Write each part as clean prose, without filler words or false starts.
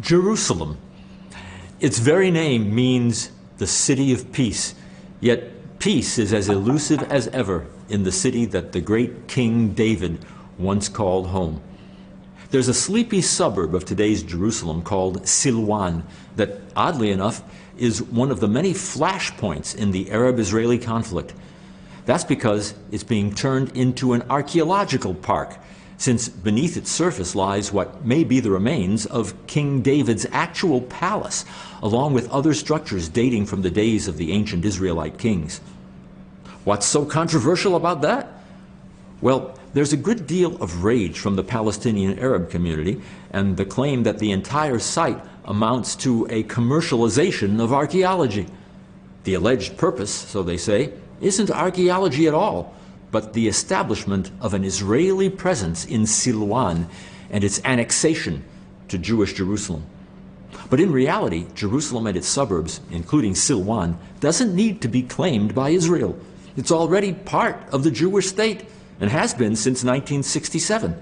Jerusalem. Its very name means the city of peace, yet peace is as elusive as ever in the city that the great King David once called home. There's a sleepy suburb of today's Jerusalem called Silwan that, oddly enough, is one of the many flashpoints in the Arab-Israeli conflict. That's because it's being turned into an archaeological park, since beneath its surface lies what may be the remains of King David's actual palace, along with other structures dating from the days of the ancient Israelite kings. What's so controversial about that? Well, there's a good deal of rage from the Palestinian Arab community and the claim that the entire site amounts to a commercialization of archaeology. The alleged purpose, so they say, isn't archaeology at all, but the establishment of an Israeli presence in Silwan and its annexation to Jewish Jerusalem. But in reality, Jerusalem and its suburbs, including Silwan, doesn't need to be claimed by Israel. It's already part of the Jewish state and has been since 1967.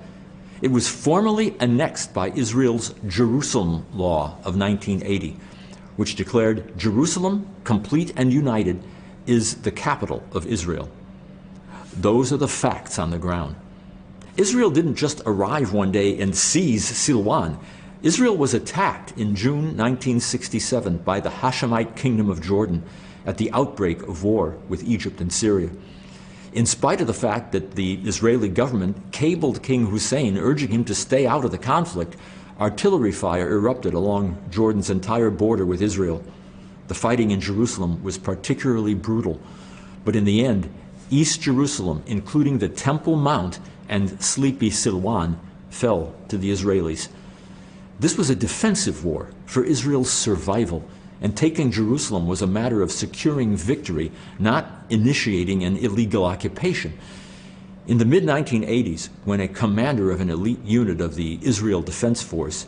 It was formally annexed by Israel's Jerusalem Law of 1980, which declared Jerusalem, complete and united, is the capital of Israel. Those are the facts on the ground. Israel didn't just arrive one day and seize Silwan. Israel was attacked in June 1967 by the Hashemite Kingdom of Jordan at the outbreak of war with Egypt and Syria. In spite of the fact that the Israeli government cabled King Hussein, urging him to stay out of the conflict, artillery fire erupted along Jordan's entire border with Israel. The fighting in Jerusalem was particularly brutal, but in the end, East Jerusalem, including the Temple Mount and sleepy Silwan, fell to the Israelis. This was a defensive war for Israel's survival, and taking Jerusalem was a matter of securing victory, not initiating an illegal occupation. In the mid-1980s, when a commander of an elite unit of the Israel Defense Force,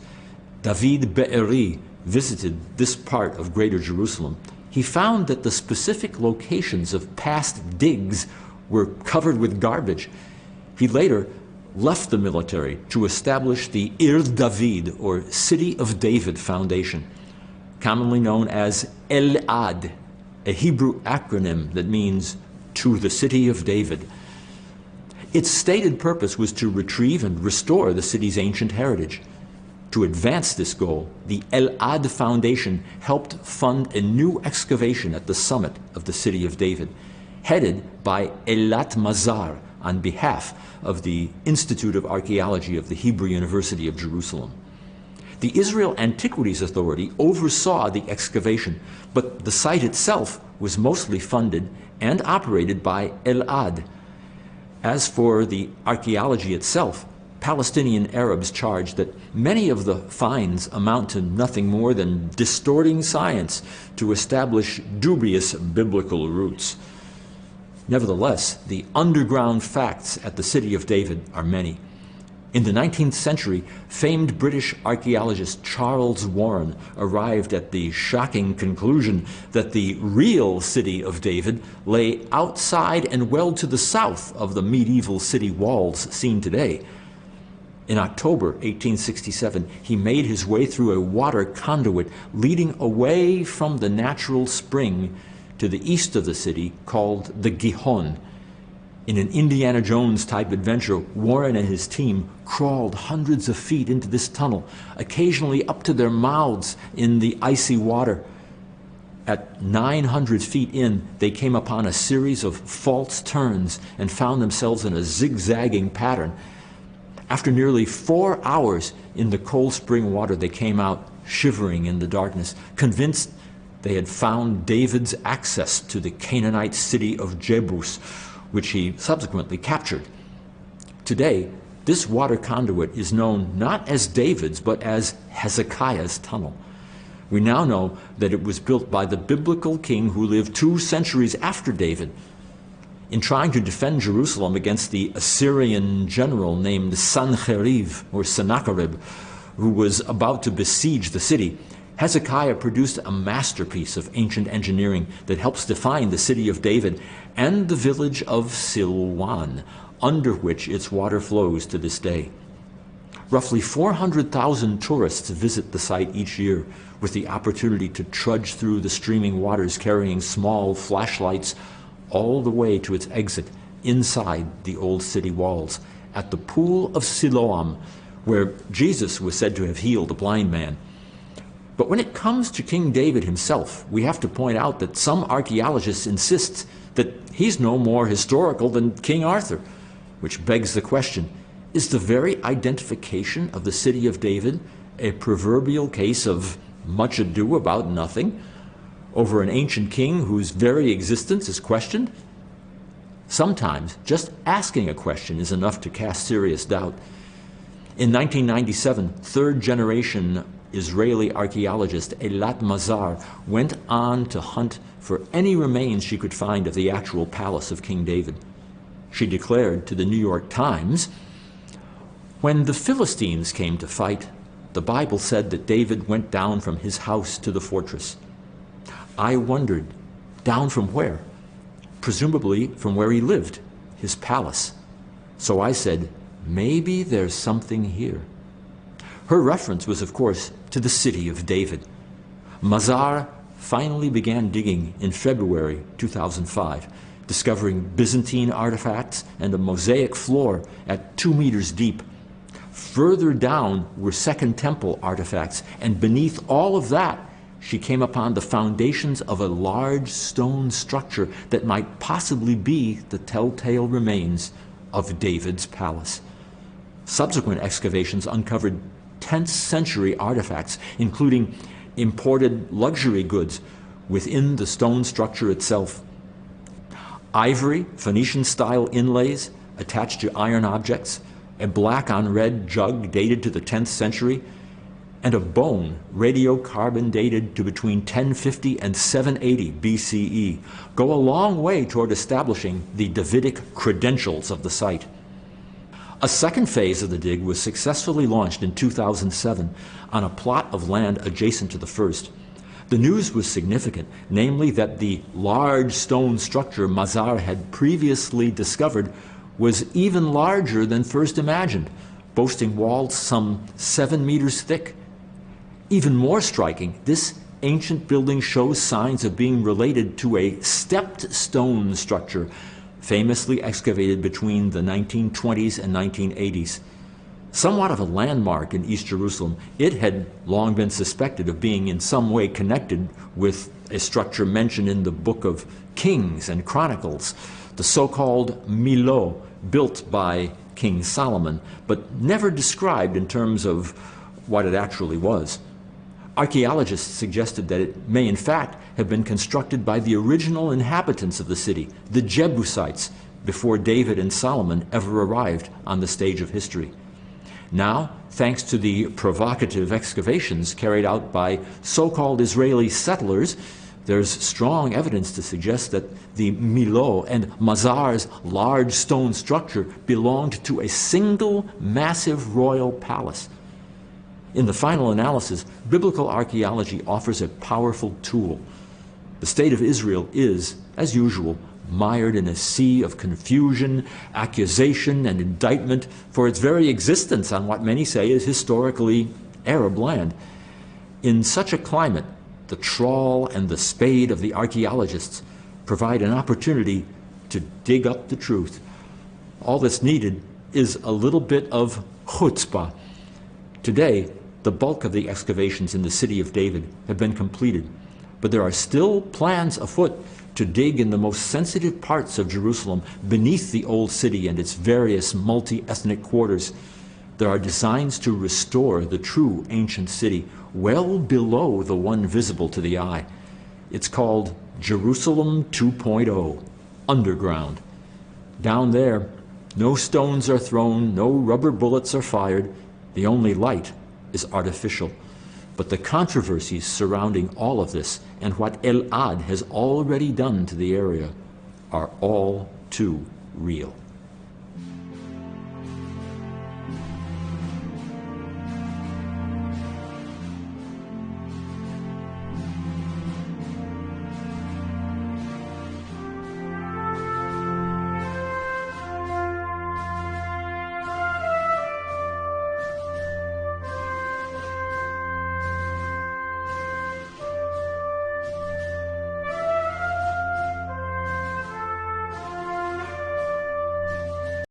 David Be'eri, visited this part of Greater Jerusalem, he found that the specific locations of past digs were covered with garbage. He later left the military to establish the Ir David, or City of David Foundation, commonly known as El-Ad, a Hebrew acronym that means to the City of David. Its stated purpose was to retrieve and restore the city's ancient heritage. To advance this goal, the El-Ad Foundation helped fund a new excavation at the summit of the City of David, headed by Elat Mazar on behalf of the Institute of Archaeology of the Hebrew University of Jerusalem. The Israel Antiquities Authority oversaw the excavation, but the site itself was mostly funded and operated by El-Ad. As for the archaeology itself, Palestinian Arabs charge that many of the finds amount to nothing more than distorting science to establish dubious biblical roots. Nevertheless, the underground facts at the City of David are many. In the 19th century, famed British archaeologist Charles Warren arrived at the shocking conclusion that the real City of David lay outside and well to the south of the medieval city walls seen today. In October 1867, he made his way through a water conduit leading away from the natural spring to the east of the city called the Gihon. In an Indiana Jones-type adventure, Warren and his team crawled hundreds of feet into this tunnel, occasionally up to their mouths in the icy water. At 900 feet in, they came upon a series of false turns and found themselves in a zigzagging pattern. After nearly 4 hours in the cold spring water, they came out shivering in the darkness, convinced they had found David's access to the Canaanite city of Jebus, which he subsequently captured. Today, this water conduit is known not as David's, but as Hezekiah's tunnel. We now know that it was built by the biblical king who lived 2 centuries after David. In trying to defend Jerusalem against the Assyrian general named Sancherib, or Sennacherib, who was about to besiege the city, Hezekiah produced a masterpiece of ancient engineering that helps define the City of David and the village of Silwan, under which its water flows to this day. Roughly 400,000 tourists visit the site each year, with the opportunity to trudge through the streaming waters carrying small flashlights all the way to its exit inside the old city walls, at the pool of Siloam, where Jesus was said to have healed a blind man. But when it comes to King David himself, we have to point out that some archaeologists insist that he's no more historical than King Arthur, which begs the question, is the very identification of the city of David a proverbial case of much ado about nothing over an ancient king whose very existence is questioned? Sometimes just asking a question is enough to cast serious doubt. In 1997, third-generation Israeli archaeologist Eilat Mazar went on to hunt for any remains she could find of the actual palace of King David. She declared to the New York Times, "When the Philistines came to fight, the Bible said that David went down from his house to the fortress. I wondered, down from where? Presumably from where he lived, his palace. So I said, maybe there's something here." Her reference was, of course, to the city of David. Mazar finally began digging in February 2005, discovering Byzantine artifacts and a mosaic floor at 2 meters deep. Further down were Second Temple artifacts, and beneath all of that, she came upon the foundations of a large stone structure that might possibly be the telltale remains of David's palace. Subsequent excavations uncovered 10th century artifacts, including imported luxury goods within the stone structure itself. Ivory, Phoenician-style inlays attached to iron objects, a black-on-red jug dated to the 10th century, and a bone radiocarbon dated to between 1050 and 780 BCE go a long way toward establishing the Davidic credentials of the site. A second phase of the dig was successfully launched in 2007 on a plot of land adjacent to the first. The news was significant, namely that the large stone structure Mazar had previously discovered was even larger than first imagined, boasting walls some 7 meters thick. Even more striking, this ancient building shows signs of being related to a stepped stone structure famously excavated between the 1920s and 1980s. Somewhat of a landmark in East Jerusalem, it had long been suspected of being in some way connected with a structure mentioned in the book of Kings and Chronicles, the so-called Milo, built by King Solomon, but never described in terms of what it actually was. Archaeologists suggested that it may in fact have been constructed by the original inhabitants of the city, the Jebusites, before David and Solomon ever arrived on the stage of history. Now, thanks to the provocative excavations carried out by so-called Israeli settlers, there's strong evidence to suggest that the Milo and Mazar's large stone structure belonged to a single massive royal palace. In the final analysis, biblical archaeology offers a powerful tool. The state of Israel is, as usual, mired in a sea of confusion, accusation, and indictment for its very existence on what many say is historically Arab land. In such a climate, the trawl and the spade of the archaeologists provide an opportunity to dig up the truth. All that's needed is a little bit of chutzpah. Today, the bulk of the excavations in the city of David have been completed, but there are still plans afoot to dig in the most sensitive parts of Jerusalem beneath the old city and its various multi-ethnic quarters. There are designs to restore the true ancient city well below the one visible to the eye. It's called Jerusalem 2.0, underground. Down there, no stones are thrown, no rubber bullets are fired. The only light is artificial. But the controversies surrounding all of this and what Elad has already done to the area are all too real.